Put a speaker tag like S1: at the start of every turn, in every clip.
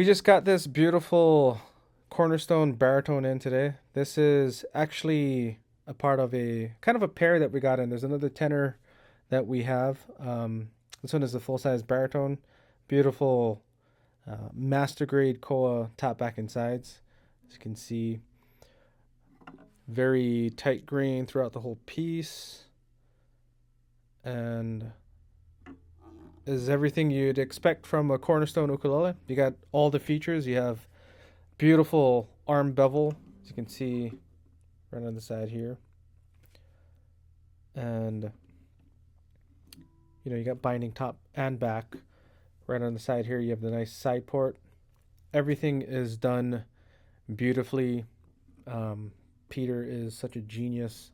S1: We just got this beautiful Cornerstone Baritone in today. This is actually a part of a kind of a pair that we got in. There's another tenor that we have. This one is the full size Baritone. Beautiful master grade koa top, back, and sides. As you can see, very tight grain throughout the whole piece. And is everything you'd expect from a Cornerstone ukulele. You got all the features. You have beautiful arm bevel, as you can see right on the side here. And you got binding top and back. Right on the side here, you have the nice side port. Everything is done beautifully. Peter is such a genius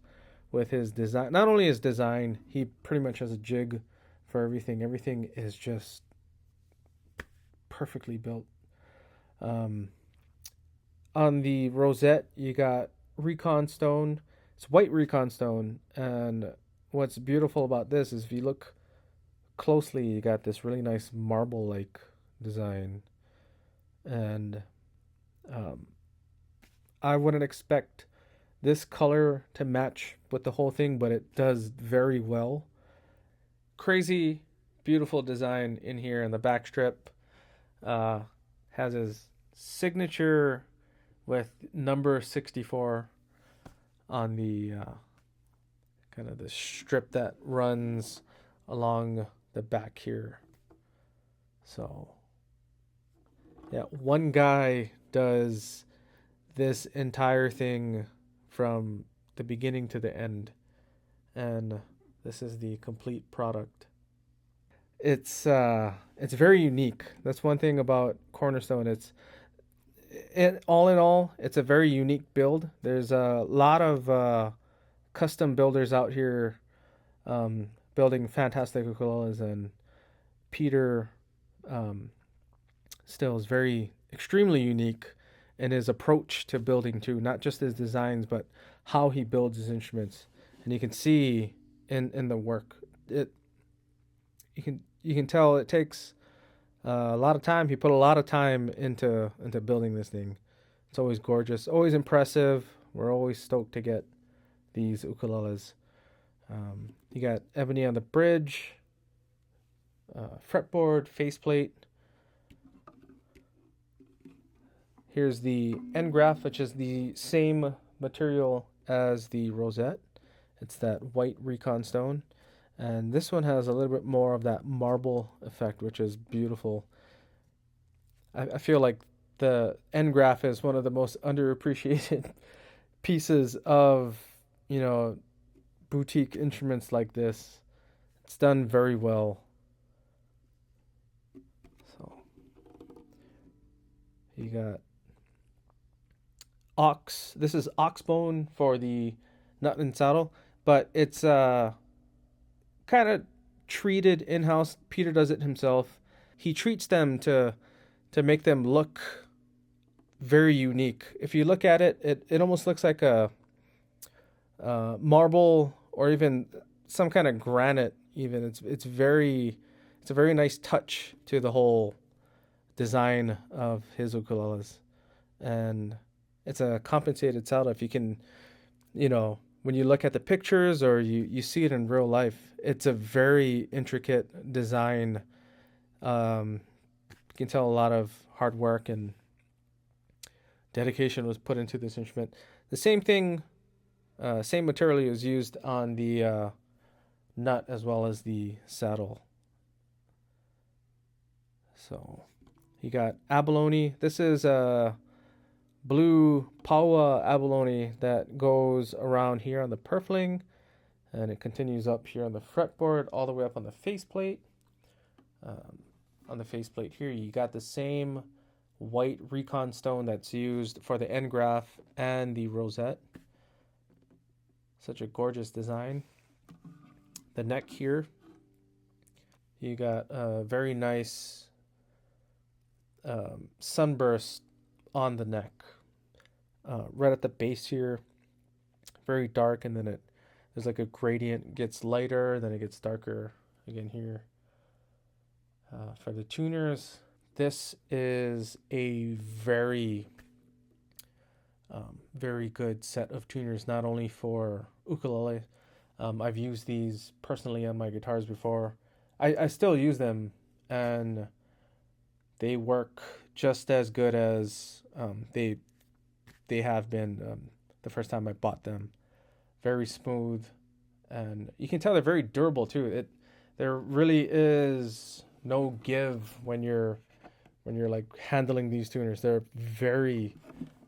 S1: with his design. Not only his design, he pretty much has a jig for everything. Everything is just perfectly built. Um, on the rosette, you got recon stone. It's white recon stone, and what's beautiful about this is if you look closely, you got this really nice marble-like design, and um, I wouldn't expect this color to match with the whole thing, but it does very well. Crazy, beautiful design in here, and the back strip uh, has his signature with number 64 on the kind of the strip that runs along the back here. So, yeah, one guy does this entire thing from the beginning to the end, and this is the complete product. It's very unique. That's one thing about Cornerstone. All in all, it's a very unique build. There's a lot of custom builders out here building fantastic ukuleles, and Peter um, still is very extremely unique in his approach to building too, not just his designs, but how he builds his instruments. And you can see in the work, it you can tell it takes a lot of time. He put a lot of time into building this thing. It's always gorgeous, always impressive. We're always stoked to get these ukuleles. You got ebony on the bridge, fretboard, faceplate. Here's the end graph, which is the same material as the rosette. It's that white recon stone. And this one has a little bit more of that marble effect, which is beautiful. I feel like the end graph is one of the most underappreciated pieces of, you know, boutique instruments like this. It's done very well. So you got ox. This is ox bone for the nut and saddle, but it's kind of treated in house. Peter does it himself. He treats them to make them look very unique. If you look at it, it almost looks like a marble or even some kind of granite. Even it's a very nice touch to the whole design of his ukuleles, and it's a compensated saddle. If you can, when you look at the pictures or you see it in real life, it's a very intricate design. You can tell a lot of hard work and dedication was put into this instrument. The same thing, same material is used on the nut as well as the saddle. So you got abalone. This is a blue paua abalone that goes around here on the purfling, and it continues up here on the fretboard all the way up on the faceplate. On the faceplate here, you got the same white recon stone that's used for the end graph and the rosette. Such a gorgeous design. The neck here, you got a very nice sunburst on the neck. Right at the base here, very dark, and then there's like a gradient. It gets lighter, then it gets darker again here. For the tuners, This is a very good set of tuners, not only for ukulele. I've used these personally on my guitars before. I still use them, and they work just as good as they have been the first time I bought them. Very smooth, and you can tell they're very durable too. There really is no give when you're like handling these tuners. They're very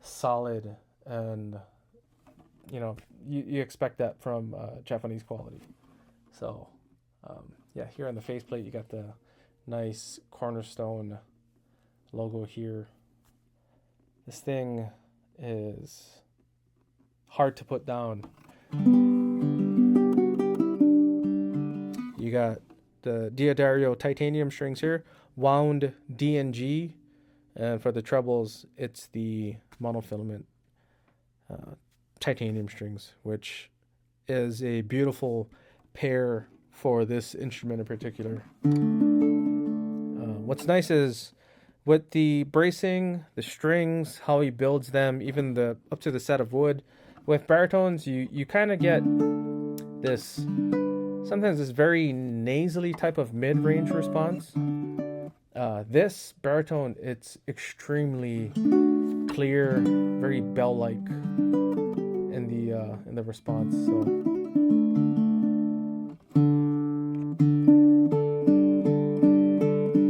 S1: solid, and you expect that from Japanese quality. So yeah, here on the faceplate you got the nice Cornerstone logo here. This thing is hard to put down. You got the Diodario titanium strings here, wound D and G, and for the trebles, it's the monofilament titanium strings, which is a beautiful pair for this instrument in particular. What's nice is with the bracing, the strings, how he builds them, even the up to the set of wood. With baritones, you kind of get this sometimes this very nasally type of mid-range response. This baritone, it's extremely clear, very bell-like in the response. So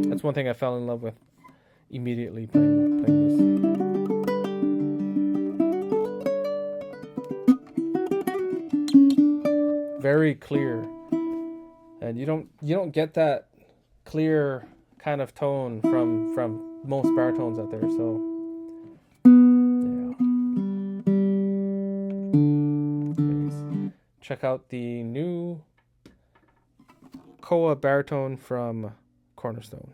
S1: that's one thing I fell in love with immediately playing this. Very clear, and you don't get that clear kind of tone from most baritones out there. So yeah, check out the new Koa baritone from Cornerstone.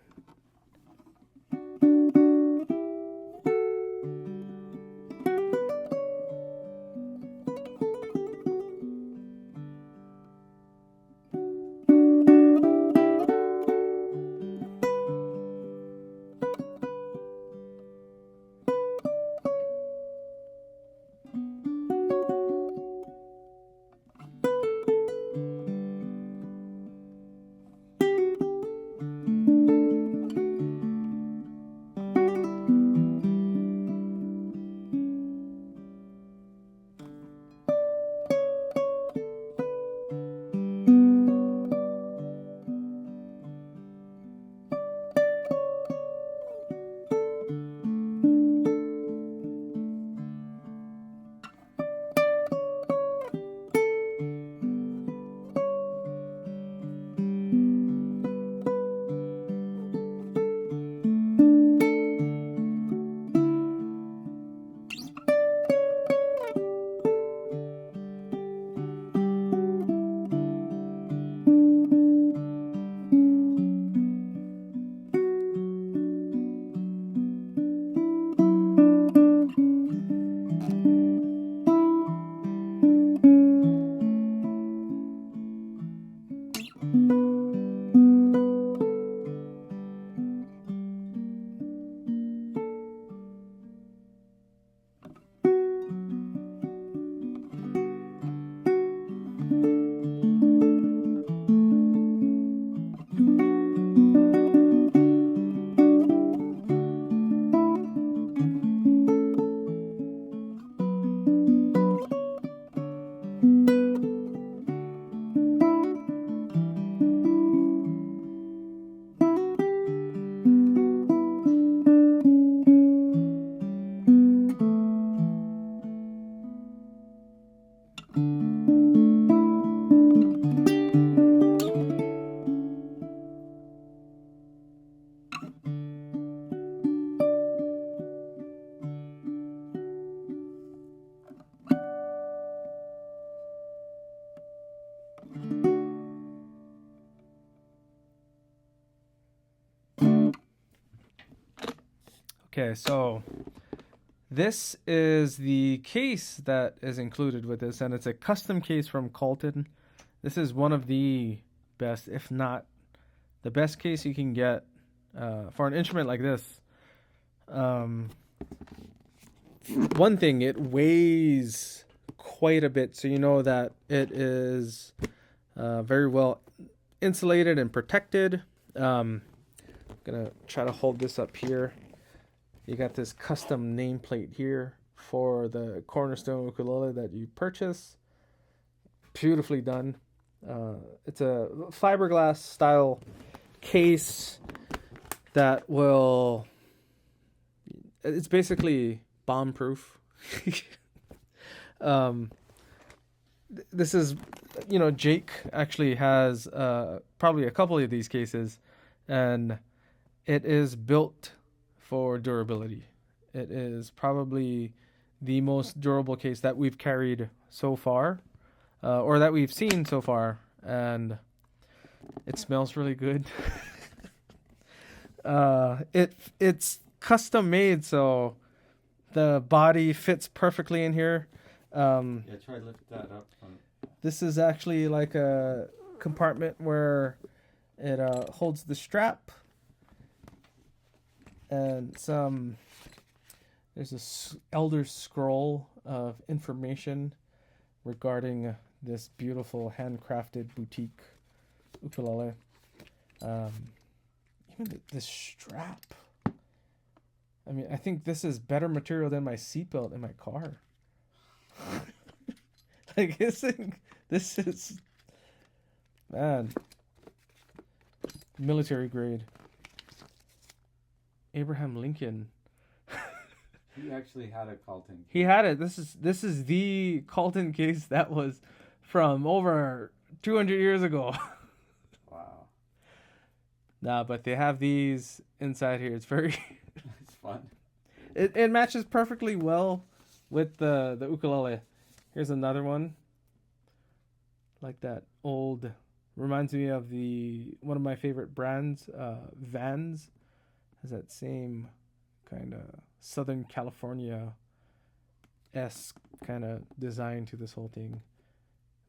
S1: Okay, so this is the case that is included with this, and it's a custom case from Colton. This is one of the best, if not the best case you can get for an instrument like this. Um, One thing, it weighs quite a bit, so you know that it is very well insulated and protected. I'm gonna try to hold this up here. You got this custom nameplate here for the Cornerstone ukulele that you purchase. Beautifully done. It's a fiberglass style case that will. It's basically bomb proof. um, this is, Jake actually has probably a couple of these cases, and it is built for durability. It is probably the most durable case that we've carried so far, or that we've seen so far, and it smells really good. It's custom made, so the body fits perfectly in here.
S2: Yeah, try to lift that up.
S1: This is actually like a compartment where it holds the strap, and there's a elder scroll of information regarding this beautiful handcrafted boutique ukulele. Even this strap. I mean, I think this is better material than my seatbelt in my car. Like, this is, man, military grade. Abraham Lincoln.
S2: He actually had a Carlton case.
S1: He had it. This is the Carlton case that was from over 200 years ago.
S2: Wow.
S1: Nah, but they have these inside here. It's very...
S2: It's fun.
S1: It matches perfectly well with the ukulele. Here's another one. Like that old... Reminds me of one of my favorite brands, Vans. Has that same kind of Southern California-esque kind of design to this whole thing.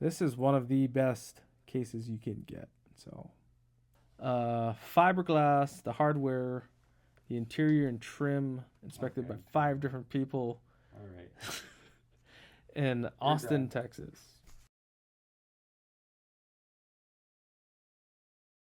S1: This is one of the best cases you can get. So, fiberglass, the hardware, the interior and trim, inspected by 5 different people.
S2: All right.
S1: In Austin, Texas.